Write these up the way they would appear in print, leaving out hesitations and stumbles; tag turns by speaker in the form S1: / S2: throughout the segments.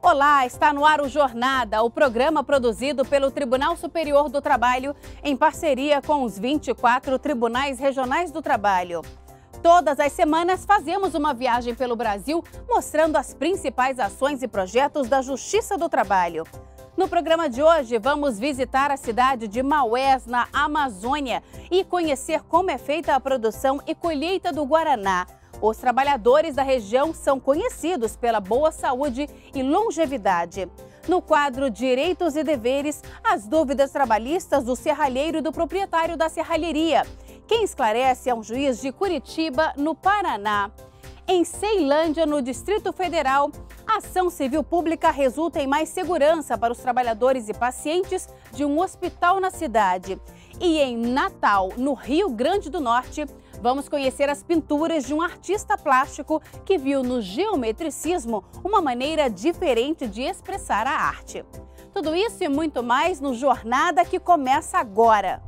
S1: Olá, está no ar o Jornada, o programa produzido pelo Tribunal Superior do Trabalho em parceria com os 24 Tribunais Regionais do Trabalho. Todas as semanas fazemos uma viagem pelo Brasil mostrando as principais ações e projetos da Justiça do Trabalho. No programa de hoje, vamos visitar a cidade de Maués, na Amazônia, e conhecer como é feita a produção e colheita do guaraná. Os trabalhadores da região são conhecidos pela boa saúde e longevidade. No quadro Direitos e Deveres, as dúvidas trabalhistas do serralheiro e do proprietário da serralheria. Quem esclarece é um juiz de Curitiba, no Paraná. Em Ceilândia, no Distrito Federal, a ação civil pública resulta em mais segurança para os trabalhadores e pacientes de um hospital na cidade. E em Natal, no Rio Grande do Norte, vamos conhecer as pinturas de um artista plástico que viu no geometricismo uma maneira diferente de expressar a arte. Tudo isso e muito mais no Jornada, que começa agora.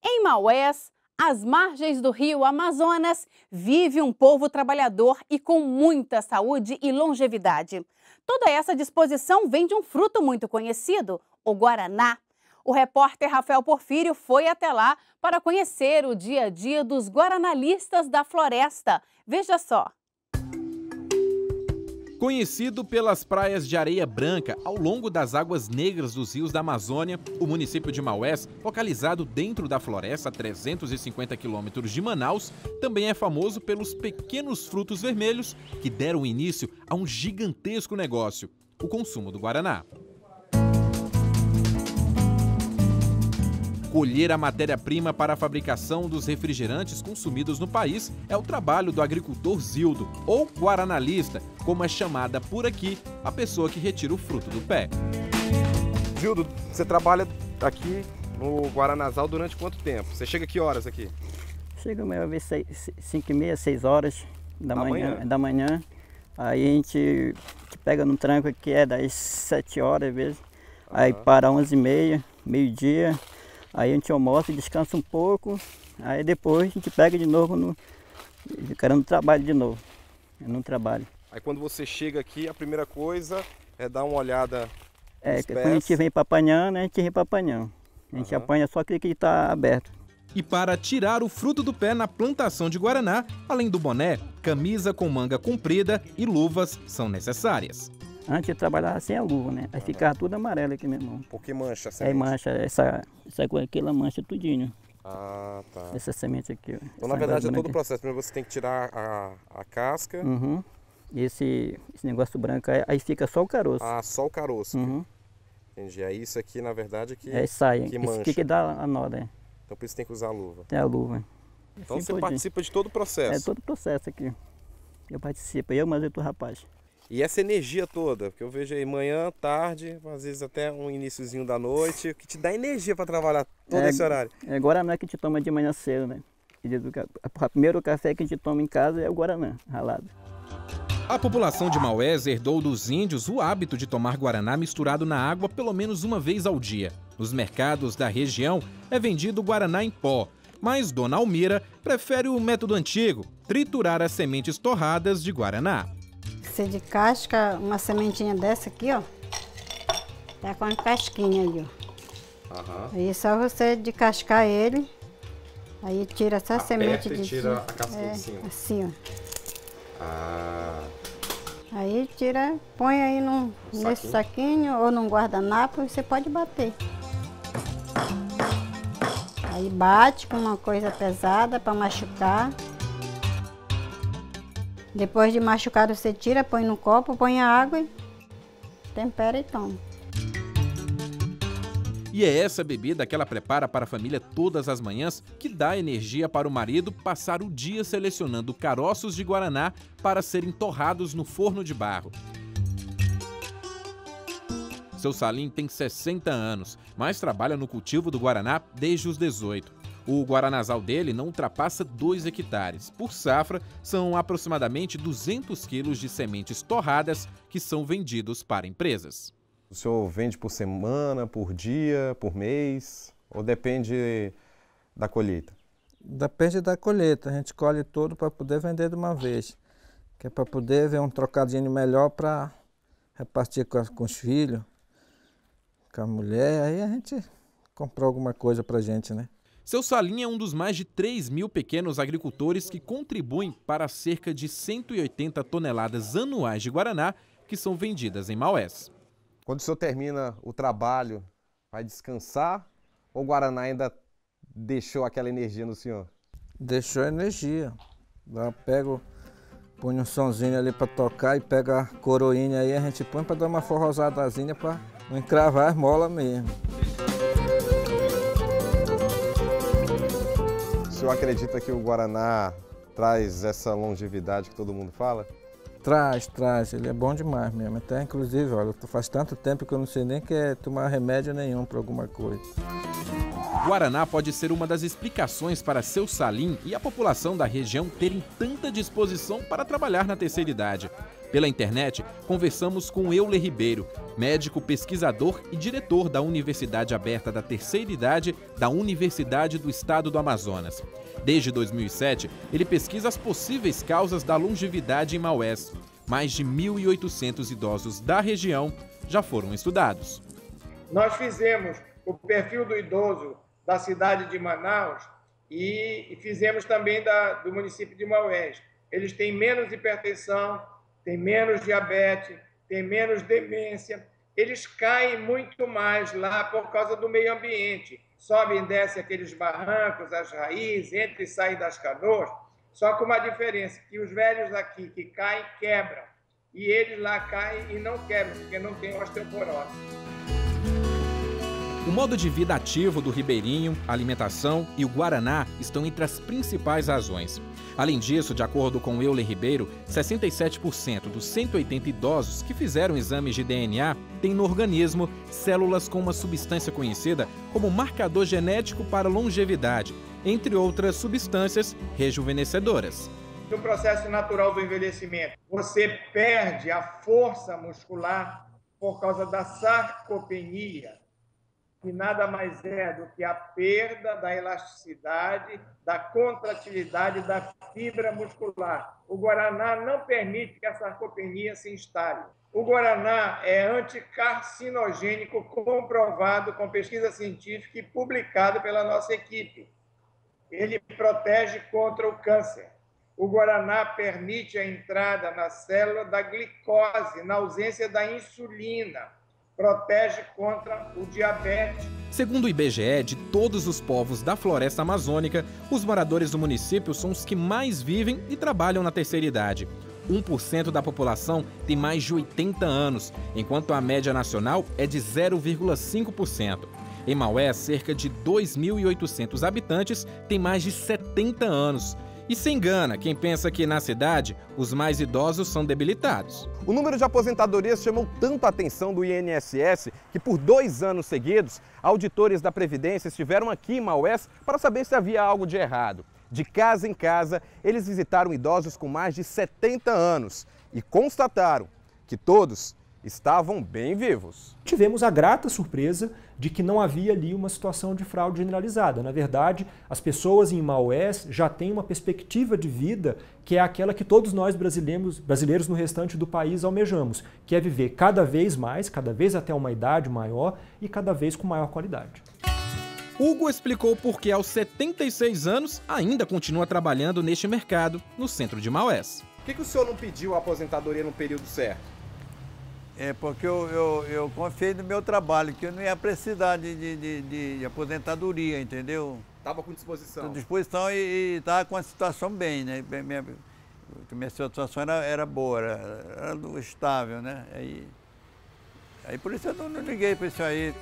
S1: Em Maués, às margens do rio Amazonas, vive um povo trabalhador e com muita saúde e longevidade. Toda essa disposição vem de um fruto muito conhecido, o guaraná. O repórter Rafael Porfírio foi até lá para conhecer o dia a dia dos guaranalistas da floresta. Veja só.
S2: Conhecido pelas praias de areia branca ao longo das águas negras dos rios da Amazônia, o município de Maués, localizado dentro da floresta a 350 quilômetros de Manaus, também é famoso pelos pequenos frutos vermelhos que deram início a um gigantesco negócio, o consumo do guaraná. Colher a matéria-prima para a fabricação dos refrigerantes consumidos no país é o trabalho do agricultor Zildo, ou guaranalista, como é chamada por aqui a pessoa que retira o fruto do pé.
S3: Zildo, você trabalha aqui no Guaranazal durante quanto tempo? Você chega que horas aqui?
S4: Chega às vezes 5h30, 6 horas da manhã. Aí a gente pega no tranco que é das 7 horas às vezes. Aí para 11h30, meio-dia. Aí a gente almoça e descansa um pouco, aí depois a gente pega de novo no trabalho de novo, no trabalho.
S3: Aí quando você chega aqui, a primeira coisa é dar uma olhada nos pés.
S4: Quando a gente vem para apanhando, a gente vem para apanhando. A gente apanha só aquele que está aberto.
S2: E para tirar o fruto do pé na plantação de guaraná, além do boné, camisa com manga comprida e luvas são necessárias.
S4: Antes eu trabalhava sem a luva, né? Aí ficava tudo amarelo aqui, meu irmão.
S3: Porque mancha a semente?
S4: Aí mancha, essa coisa aqui, ela mancha tudinho.
S3: Ah, tá.
S4: Essa semente aqui.
S3: Então, na verdade, é todo o processo. Primeiro você tem que tirar a casca.
S4: Uhum. E esse negócio branco, aí fica só o caroço.
S3: Ah, só o caroço.
S4: Uhum.
S3: Entendi. Aí isso aqui, na verdade, que
S4: sai.
S3: que
S4: Isso
S3: mancha.
S4: aqui que dá a nó, né?
S3: Então por isso tem que usar a luva.
S4: Tem a luva.
S3: Então
S4: Assim
S3: você participa de todo o processo?
S4: É todo o processo aqui. Eu participo, mas outro rapaz.
S3: E essa energia toda, porque eu vejo aí manhã, tarde, às vezes até um iniciozinho da noite, que te dá energia para trabalhar todo esse horário.
S4: Guaraná que a gente toma de manhã cedo, né? O primeiro café que a gente toma em casa é o guaraná ralado.
S2: A população de Maués herdou dos índios o hábito de tomar guaraná misturado na água pelo menos uma vez ao dia. Nos mercados da região é vendido guaraná em pó, mas Dona Almira prefere o método antigo, triturar as sementes torradas de guaraná.
S5: Você de casca, uma sementinha dessa aqui, ó, tá com a casquinha aí, ó. Aí é só você descascar ele, aí tira essa semente de
S3: tira a casquinha de cima.
S5: Assim, ó.
S3: Ah.
S5: Aí tira, põe aí nesse saquinho ou num guardanapo e você pode bater. Aí bate com uma coisa pesada para machucar. Depois de machucado você tira, põe no copo, põe a água e tempera e toma.
S2: E é essa bebida que ela prepara para a família todas as manhãs que dá energia para o marido passar o dia selecionando caroços de guaraná para serem torrados no forno de barro. Seu Salim tem 60 anos, mas trabalha no cultivo do guaraná desde os 18. O guaranazal dele não ultrapassa 2 hectares. Por safra, são aproximadamente 200 quilos de sementes torradas que são vendidos para empresas.
S3: O senhor vende por semana, por dia, por mês? Ou depende da colheita?
S6: Depende da colheita. A gente colhe tudo para poder vender de uma vez. Que é para poder ver um trocadinho melhor para repartir com os filhos, com a mulher. Aí a gente comprou alguma coisa para a gente, né?
S2: Seu Salim é um dos mais de 3.000 pequenos agricultores que contribuem para cerca de 180 toneladas anuais de guaraná que são vendidas em Maués.
S3: Quando o senhor termina o trabalho, vai descansar ou o guaraná ainda deixou aquela energia no senhor?
S6: Deixou energia. Põe um sonzinho ali para tocar e pega a coroinha aí, a gente põe para dar uma forrosadazinha para não encravar as molas mesmo.
S3: O senhor acredita que o guaraná traz essa longevidade que todo mundo fala?
S6: Traz. Ele é bom demais mesmo. Até inclusive, olha, faz tanto tempo que eu não sei nem que é tomar remédio nenhum para alguma coisa.
S2: Guaraná pode ser uma das explicações para seu Salim e a população da região terem tanta disposição para trabalhar na terceira idade. Pela internet, conversamos com Euler Ribeiro, médico pesquisador e diretor da Universidade Aberta da Terceira Idade da Universidade do Estado do Amazonas. Desde 2007, ele pesquisa as possíveis causas da longevidade em Maués. Mais de 1.800 idosos da região já foram estudados.
S7: Nós fizemos o perfil do idoso da cidade de Manaus e fizemos também do município de Maués. Eles têm menos hipertensão, têm menos diabetes, têm menos demência. Eles caem muito mais lá por causa do meio ambiente. Sobem e descem aqueles barrancos, as raízes, entram e saem das canoas. Só com uma diferença, que os velhos aqui que caem, quebram. E eles lá caem e não quebram, porque não tem osteoporose.
S2: O modo de vida ativo do ribeirinho, a alimentação e o guaraná estão entre as principais razões. Além disso, de acordo com Euler Ribeiro, 67% dos 180 idosos que fizeram exames de DNA têm no organismo células com uma substância conhecida como marcador genético para longevidade, entre outras substâncias rejuvenescedoras.
S7: No processo natural do envelhecimento, você perde a força muscular por causa da sarcopenia, que nada mais é do que a perda da elasticidade, da contratilidade da fibra muscular. O guaraná não permite que a sarcopenia se instale. O guaraná é anticarcinogênico comprovado com pesquisa científica e publicado pela nossa equipe. Ele protege contra o câncer. O guaraná permite a entrada na célula da glicose, na ausência da insulina. Protege contra o diabetes.
S2: Segundo o IBGE, de todos os povos da floresta amazônica, os moradores do município são os que mais vivem e trabalham na terceira idade. 1% da população tem mais de 80 anos, enquanto a média nacional é de 0,5%. Em Maués, cerca de 2.800 habitantes têm mais de 70 anos. E se engana quem pensa que na cidade os mais idosos são debilitados.
S3: O número de aposentadorias chamou tanto a atenção do INSS que por 2 anos seguidos, auditores da Previdência estiveram aqui em Maués para saber se havia algo de errado. De casa em casa, eles visitaram idosos com mais de 70 anos e constataram que todos estavam bem vivos.
S8: Tivemos a grata surpresa de que não havia ali uma situação de fraude generalizada. Na verdade, as pessoas em Maués já têm uma perspectiva de vida que é aquela que todos nós brasileiros no restante do país almejamos, que é viver cada vez mais, cada vez até uma idade maior e cada vez com maior qualidade.
S2: Hugo explicou por que aos 76 anos ainda continua trabalhando neste mercado no centro de Maués.
S3: Por que o senhor não pediu a aposentadoria no período certo?
S9: É porque eu confiei no meu trabalho, que eu não ia precisar de aposentadoria, entendeu?
S3: Estava com disposição.
S9: Com disposição e estava com a situação bem, né? Minha situação era boa, era estável, né? Aí por isso eu não liguei para isso aí.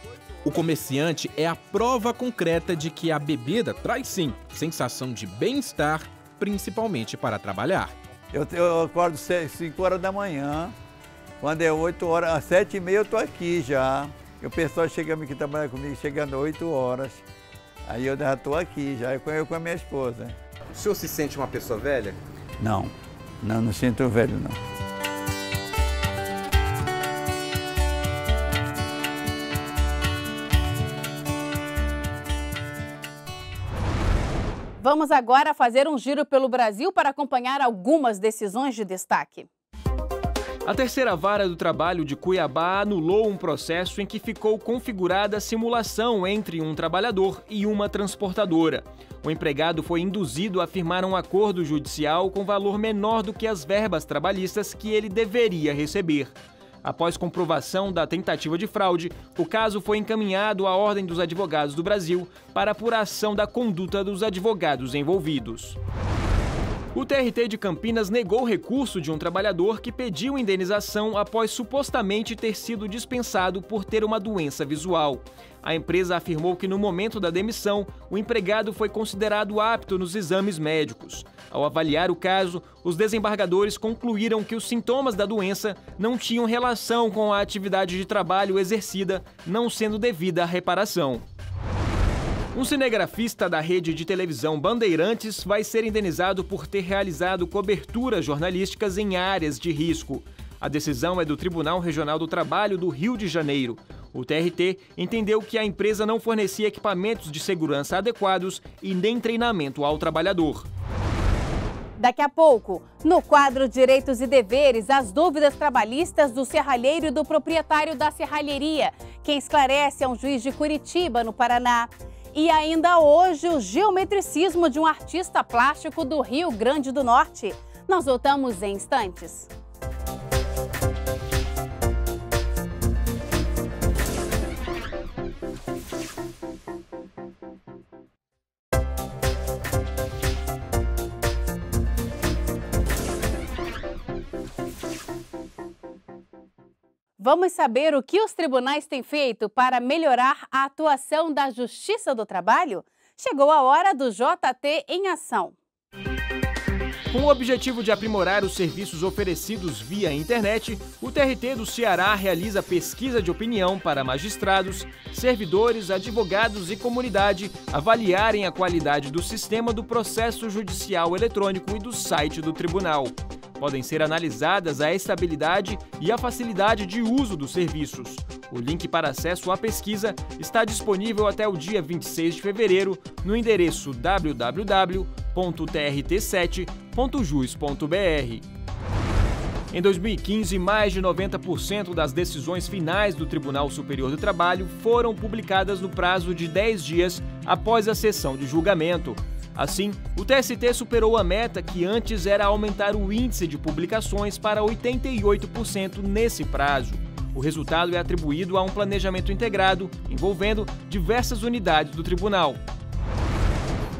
S2: O comerciante é a prova concreta de que a bebida traz sim sensação de bem-estar, principalmente para trabalhar.
S9: Eu acordo 5 horas da manhã. Quando é 8 horas, às 7h30 eu estou aqui já. E o pessoal chega aqui trabalhar comigo, chegando às 8 horas. Aí eu já estou aqui, já eu com a minha esposa.
S3: O senhor se sente uma pessoa velha?
S9: Não sinto velho, não.
S1: Vamos agora fazer um giro pelo Brasil para acompanhar algumas decisões de destaque.
S10: A terceira vara do trabalho de Cuiabá anulou um processo em que ficou configurada a simulação entre um trabalhador e uma transportadora. O empregado foi induzido a firmar um acordo judicial com valor menor do que as verbas trabalhistas que ele deveria receber. Após comprovação da tentativa de fraude, o caso foi encaminhado à Ordem dos Advogados do Brasil para apuração da conduta dos advogados envolvidos. O TRT de Campinas negou recurso de um trabalhador que pediu indenização após supostamente ter sido dispensado por ter uma doença visual. A empresa afirmou que no momento da demissão, o empregado foi considerado apto nos exames médicos. Ao avaliar o caso, os desembargadores concluíram que os sintomas da doença não tinham relação com a atividade de trabalho exercida, não sendo devida a reparação. Um cinegrafista da rede de televisão Bandeirantes vai ser indenizado por ter realizado coberturas jornalísticas em áreas de risco. A decisão é do Tribunal Regional do Trabalho do Rio de Janeiro. O TRT entendeu que a empresa não fornecia equipamentos de segurança adequados e nem treinamento ao trabalhador.
S1: Daqui a pouco, no quadro Direitos e Deveres, as dúvidas trabalhistas do serralheiro e do proprietário da serralheria. Quem esclarece é um juiz de Curitiba, no Paraná. E ainda hoje, o geometricismo de um artista plástico do Rio Grande do Norte. Nós voltamos em instantes. Vamos saber o que os tribunais têm feito para melhorar a atuação da Justiça do Trabalho? Chegou a hora do JT em ação.
S10: Com o objetivo de aprimorar os serviços oferecidos via internet, o TRT do Ceará realiza pesquisa de opinião para magistrados, servidores, advogados e comunidade avaliarem a qualidade do sistema do processo judicial eletrônico e do site do tribunal. Podem ser analisadas a estabilidade e a facilidade de uso dos serviços. O link para acesso à pesquisa está disponível até o dia 26 de fevereiro no endereço www.trt7.jus.br. Em 2015, mais de 90% das decisões finais do Tribunal Superior do Trabalho foram publicadas no prazo de 10 dias após a sessão de julgamento. Assim, o TST superou a meta que antes era aumentar o índice de publicações para 88% nesse prazo. O resultado é atribuído a um planejamento integrado, envolvendo diversas unidades do tribunal.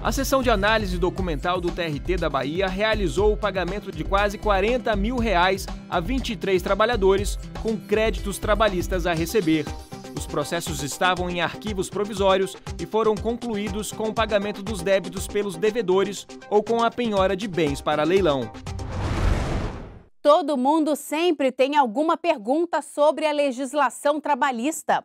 S10: A seção de análise documental do TRT da Bahia realizou o pagamento de quase R$40 mil a 23 trabalhadores com créditos trabalhistas a receber. Os processos estavam em arquivos provisórios e foram concluídos com o pagamento dos débitos pelos devedores ou com a penhora de bens para leilão.
S1: Todo mundo sempre tem alguma pergunta sobre a legislação trabalhista.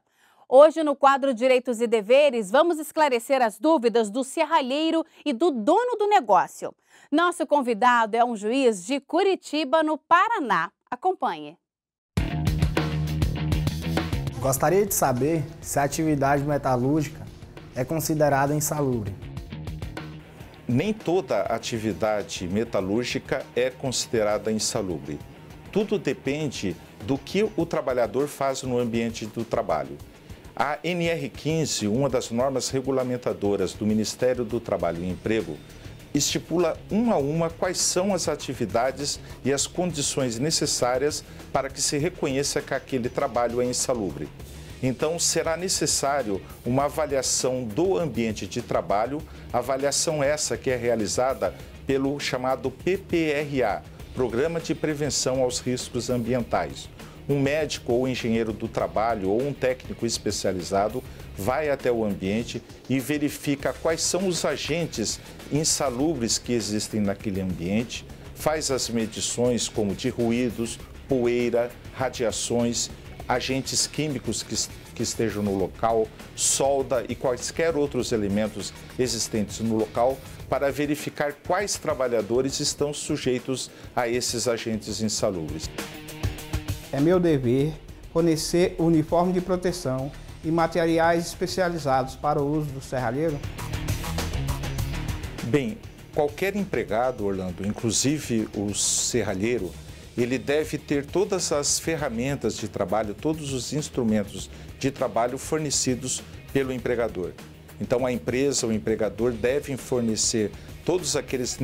S1: Hoje, no quadro Direitos e Deveres, vamos esclarecer as dúvidas do serralheiro e do dono do negócio. Nosso convidado é um juiz de Curitiba, no Paraná. Acompanhe.
S11: Gostaria de saber se a atividade metalúrgica é considerada insalubre.
S12: Nem toda atividade metalúrgica é considerada insalubre. Tudo depende do que o trabalhador faz no ambiente do trabalho. A NR15, uma das normas regulamentadoras do Ministério do Trabalho e Emprego, estipula uma a uma quais são as atividades e as condições necessárias para que se reconheça que aquele trabalho é insalubre. Então, será necessário uma avaliação do ambiente de trabalho, avaliação essa que é realizada pelo chamado PPRA, Programa de Prevenção aos Riscos Ambientais. Um médico ou engenheiro do trabalho ou um técnico especializado vai até o ambiente e verifica quais são os agentes insalubres que existem naquele ambiente, faz as medições como de ruídos, poeira, radiações, agentes químicos que que estejam no local, solda e quaisquer outros elementos existentes no local para verificar quais trabalhadores estão sujeitos a esses agentes insalubres.
S13: É meu dever fornecer uniforme de proteção e materiais especializados para o uso do serralheiro?
S12: Bem, qualquer empregado, Orlando, inclusive o serralheiro, ele deve ter todas as ferramentas de trabalho, todos os instrumentos de trabalho fornecidos pelo empregador. Então, a empresa, o empregador, devem fornecer todos aqueles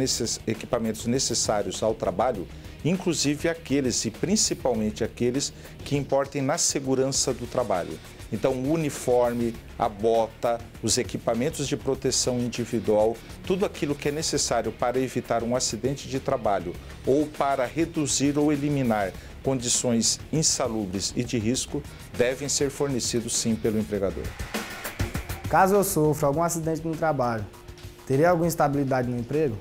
S12: equipamentos necessários ao trabalho, inclusive aqueles e principalmente aqueles que importem na segurança do trabalho. Então, o uniforme, a bota, os equipamentos de proteção individual, tudo aquilo que é necessário para evitar um acidente de trabalho ou para reduzir ou eliminar condições insalubres e de risco, devem ser fornecidos sim pelo empregador.
S11: Caso eu sofra algum acidente no trabalho, teria alguma instabilidade no emprego?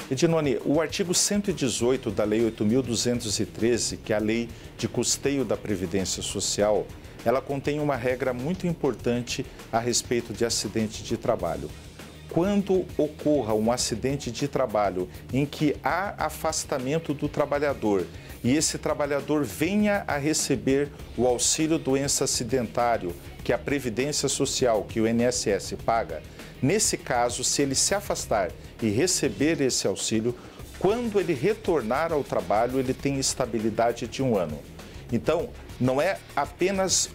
S12: Edinone, o artigo 118 da Lei 8.213, que é a Lei de Custeio da Previdência Social, ela contém uma regra muito importante a respeito de acidente de trabalho. Quando ocorra um acidente de trabalho em que há afastamento do trabalhador e esse trabalhador venha a receber o auxílio doença acidentário que a Previdência Social, que o INSS paga, nesse caso, se ele se afastar e receber esse auxílio, quando ele retornar ao trabalho, ele tem estabilidade de 1 ano. Então, não é apenas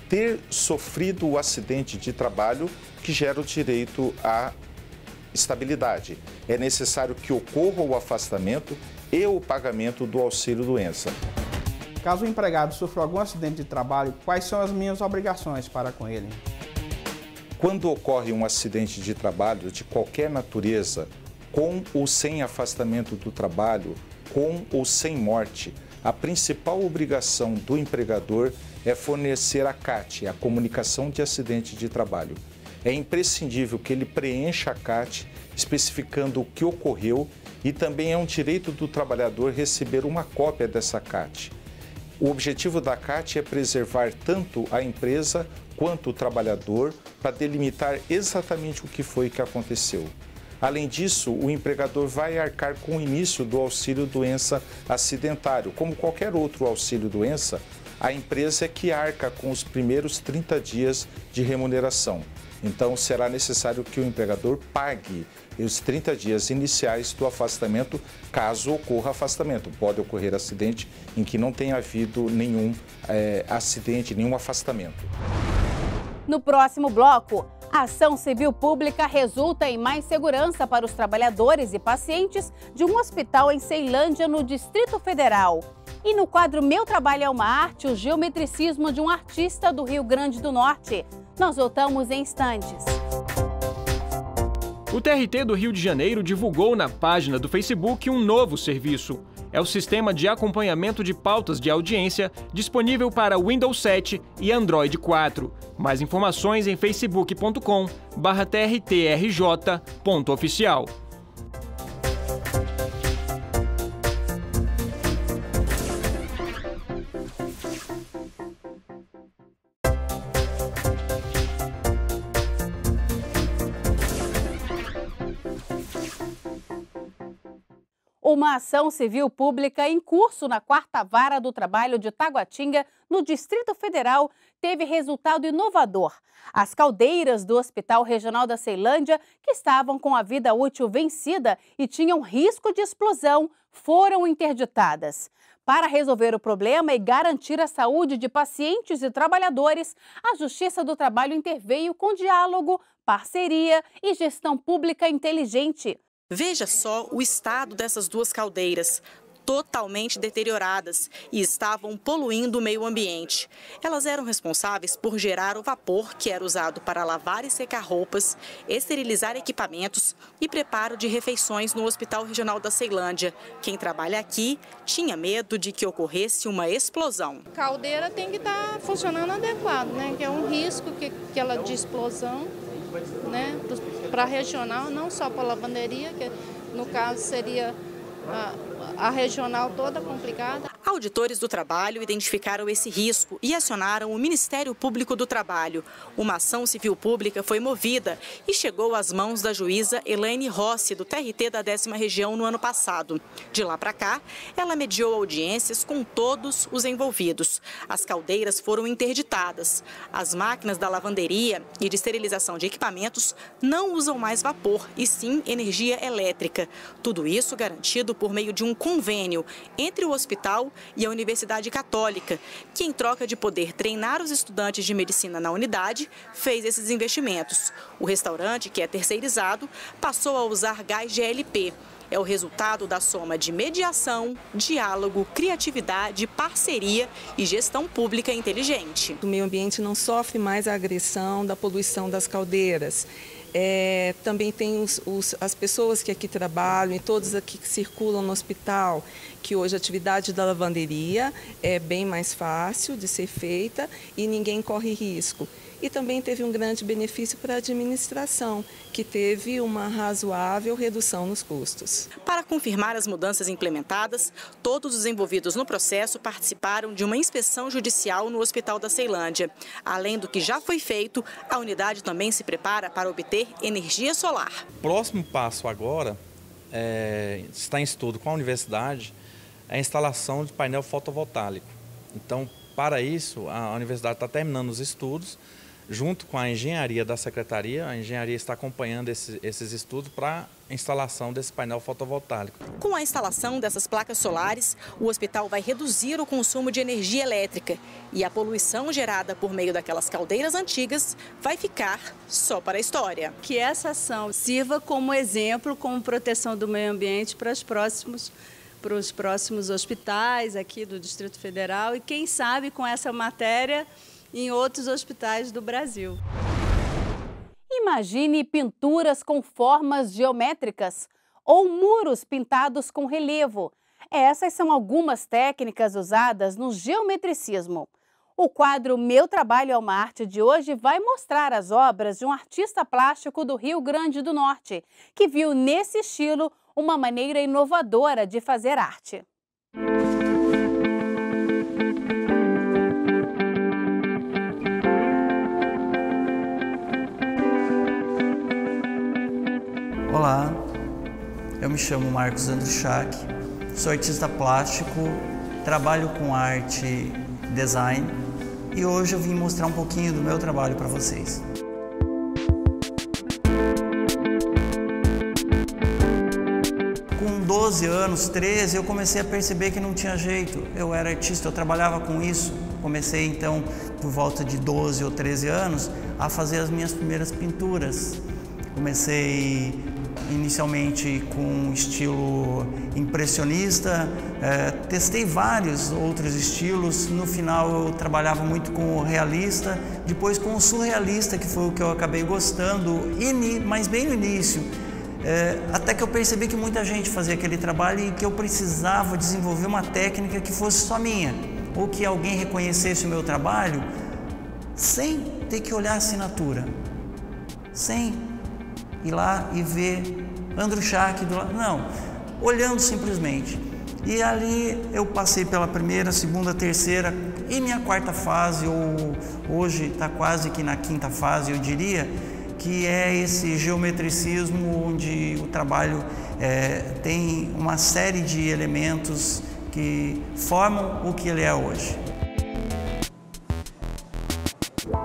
S12: ter sofrido o acidente de trabalho que gera o direito à estabilidade. É necessário que ocorra o afastamento e o pagamento do auxílio-doença.
S13: Caso o empregado sofra algum acidente de trabalho, quais são as minhas obrigações para com ele?
S12: Quando ocorre um acidente de trabalho de qualquer natureza, com ou sem afastamento do trabalho, com ou sem morte, a principal obrigação do empregador é fornecer a CAT, a comunicação de acidente de trabalho. É imprescindível que ele preencha a CAT, especificando o que ocorreu, e também é um direito do trabalhador receber uma cópia dessa CAT. O objetivo da CAT é preservar tanto a empresa quanto o trabalhador para delimitar exatamente o que foi que aconteceu. Além disso, o empregador vai arcar com o início do auxílio-doença acidentário. Como qualquer outro auxílio-doença, a empresa é que arca com os primeiros 30 dias de remuneração. Então, será necessário que o empregador pague os 30 dias iniciais do afastamento, caso ocorra afastamento. Pode ocorrer acidente em que não tenha havido nenhum acidente, nenhum afastamento.
S1: No próximo bloco, a ação civil pública resulta em mais segurança para os trabalhadores e pacientes de um hospital em Ceilândia, no Distrito Federal. E no quadro Meu Trabalho é uma Arte, o geometricismo de um artista do Rio Grande do Norte. Nós voltamos em instantes.
S10: O TRT do Rio de Janeiro divulgou na página do Facebook um novo serviço. É o sistema de acompanhamento de pautas de audiência disponível para Windows 7 e Android 4. Mais informações em facebook.com/trtrj.oficial.
S1: Uma ação civil pública em curso na 4ª Vara do Trabalho de Taguatinga, no Distrito Federal, teve resultado inovador. As caldeiras do Hospital Regional da Ceilândia, que estavam com a vida útil vencida e tinham risco de explosão, foram interditadas. Para resolver o problema e garantir a saúde de pacientes e trabalhadores, a Justiça do Trabalho interveio com diálogo, parceria e gestão pública inteligente.
S14: Veja só o estado dessas duas caldeiras, totalmente deterioradas e estavam poluindo o meio ambiente. Elas eram responsáveis por gerar o vapor que era usado para lavar e secar roupas, esterilizar equipamentos e preparo de refeições no Hospital Regional da Ceilândia. Quem trabalha aqui tinha medo de que ocorresse uma explosão.
S15: A caldeira tem que estar funcionando adequado, né? Que é um risco que ela de explosão, né? Para a regional, não só para a lavanderia, que no caso seria a regional toda complicada.
S14: A Auditores do trabalho identificaram esse risco e acionaram o Ministério Público do Trabalho. Uma ação civil pública foi movida e chegou às mãos da juíza Elaine Rossi, do TRT da 10ª Região, no ano passado. De lá para cá, ela mediou audiências com todos os envolvidos. As caldeiras foram interditadas. As máquinas da lavanderia e de esterilização de equipamentos não usam mais vapor, e sim energia elétrica. Tudo isso garantido por meio de um convênio entre o hospital e a Universidade Católica, que, em troca de poder treinar os estudantes de medicina na unidade, fez esses investimentos. O restaurante, que é terceirizado, passou a usar gás GLP. É o resultado da soma de mediação, diálogo, criatividade, parceria e gestão pública inteligente.
S16: O meio ambiente não sofre mais a agressão da poluição das caldeiras. Também tem as pessoas que aqui trabalham e todas aqui que circulam no hospital, que hoje a atividade da lavanderia é bem mais fácil de ser feita e ninguém corre risco. E também teve um grande benefício para a administração, que teve uma razoável redução nos custos.
S14: Para confirmar as mudanças implementadas, todos os envolvidos no processo participaram de uma inspeção judicial no Hospital da Ceilândia. Além do que já foi feito, a unidade também se prepara para obter energia solar.
S17: O próximo passo agora, está em estudo com a universidade, é a instalação de painel fotovoltaico. Então, para isso, a universidade está terminando os estudos, junto com a engenharia da secretaria. A engenharia está acompanhando esses estudos para a instalação desse painel fotovoltaico.
S14: Com a instalação dessas placas solares, o hospital vai reduzir o consumo de energia elétrica e a poluição gerada por meio daquelas caldeiras antigas vai ficar só para a história.
S18: Que essa ação sirva como exemplo, como proteção do meio ambiente para os próximos hospitais aqui do Distrito Federal e, quem sabe, com essa matéria, em outros hospitais do Brasil.
S1: Imagine pinturas com formas geométricas ou muros pintados com relevo. Essas são algumas técnicas usadas no geometricismo. O quadro Meu Trabalho é uma Arte de hoje vai mostrar as obras de um artista plástico do Rio Grande do Norte, que viu nesse estilo uma maneira inovadora de fazer arte.
S19: Olá, eu me chamo Marcos Andruchak, sou artista plástico, trabalho com arte, design e hoje eu vim mostrar um pouquinho do meu trabalho para vocês. Com 12 anos, 13, eu comecei a perceber que não tinha jeito. Eu era artista, eu trabalhava com isso. Comecei então, por volta de 12 ou 13 anos, a fazer as minhas primeiras pinturas. Comecei inicialmente com estilo impressionista, testei vários outros estilos. No final eu trabalhava muito com o realista, depois com o surrealista, que foi o que eu acabei gostando, mas bem no início. Até que eu percebi que muita gente fazia aquele trabalho e que eu precisava desenvolver uma técnica que fosse só minha, ou que alguém reconhecesse o meu trabalho sem ter que olhar a assinatura, sem ir lá e ver Andruchak do lado, não, olhando simplesmente. E ali eu passei pela primeira, segunda, terceira e minha quarta fase, ou hoje está quase que na quinta fase, eu diria, que é esse geometricismo onde o trabalho tem uma série de elementos que formam o que ele é hoje.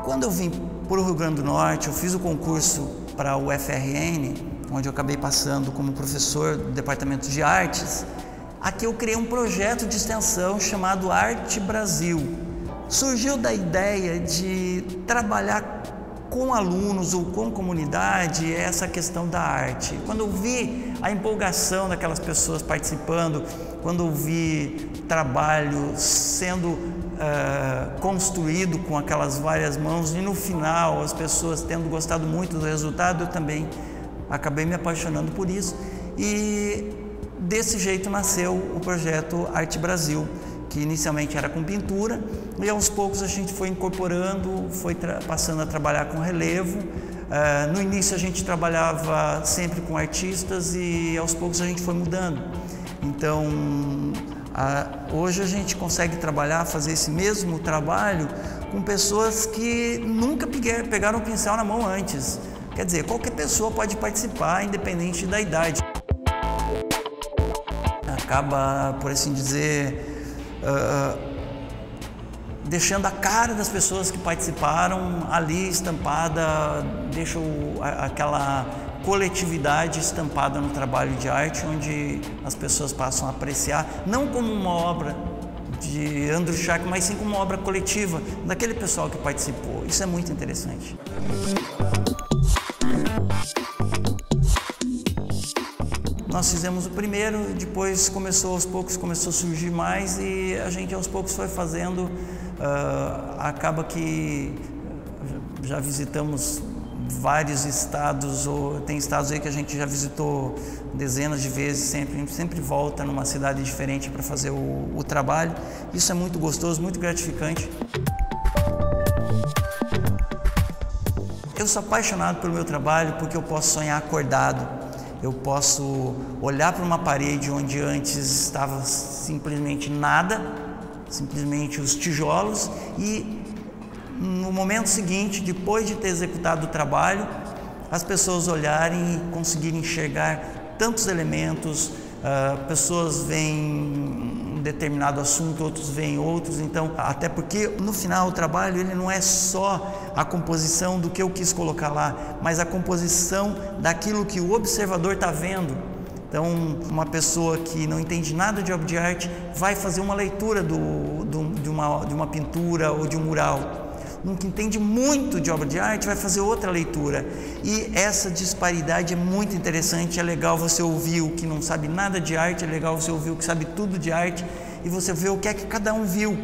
S19: Quando eu vim para o Rio Grande do Norte, eu fiz o concurso para o UFRN, onde eu acabei passando como professor do Departamento de Artes. Aqui eu criei um projeto de extensão chamado Arte Brasil. Surgiu da ideia de trabalhar com alunos ou com comunidade essa questão da arte. Quando eu vi a empolgação daquelas pessoas participando, quando eu vi trabalho sendo construído com aquelas várias mãos e no final as pessoas tendo gostado muito do resultado, eu também acabei me apaixonando por isso e desse jeito nasceu o projeto Arte Brasil, que inicialmente era com pintura e aos poucos a gente foi incorporando, foi passando a trabalhar com relevo. No início a gente trabalhava sempre com artistas e aos poucos a gente foi mudando. Então Hoje a gente consegue trabalhar, fazer esse mesmo trabalho com pessoas que nunca pegaram o pincel na mão antes. Quer dizer, qualquer pessoa pode participar, independente da idade. Acaba, por assim dizer, deixando a cara das pessoas que participaram ali estampada, deixa aquela coletividade estampada no trabalho de arte, onde as pessoas passam a apreciar, não como uma obra de Andrew Shark, mas sim como uma obra coletiva daquele pessoal que participou. Isso é muito interessante. Nós fizemos o primeiro, depois aos poucos começou a surgir mais e a gente aos poucos foi fazendo. Acaba que já visitamos vários estados, ou tem estados aí que a gente já visitou dezenas de vezes, a gente sempre volta numa cidade diferente para fazer o trabalho. Isso é muito gostoso, muito gratificante. Eu sou apaixonado pelo meu trabalho porque eu posso sonhar acordado. Eu posso olhar para uma parede onde antes estava simplesmente nada, simplesmente os tijolos, e no momento seguinte, depois de ter executado o trabalho, as pessoas olharem e conseguirem enxergar tantos elementos, pessoas veem um determinado assunto, outros veem outros, então, até porque no final o trabalho ele não é só a composição do que eu quis colocar lá, mas a composição daquilo que o observador está vendo. Então, uma pessoa que não entende nada de obra de arte vai fazer uma leitura de uma pintura ou de um mural. Um que entende muito de obra de arte vai fazer outra leitura. E essa disparidade é muito interessante, é legal você ouvir o que não sabe nada de arte, é legal você ouvir o que sabe tudo de arte, e você vê o que é que cada um viu.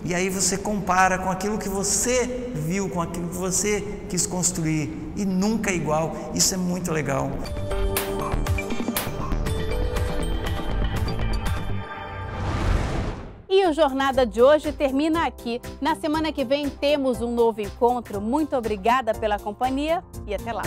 S19: E aí você compara com aquilo que você viu, com aquilo que você quis construir. E nunca é igual, isso é muito legal.
S1: E o Jornada de hoje termina aqui. Na semana que vem temos um novo encontro. Muito obrigada pela companhia e até lá.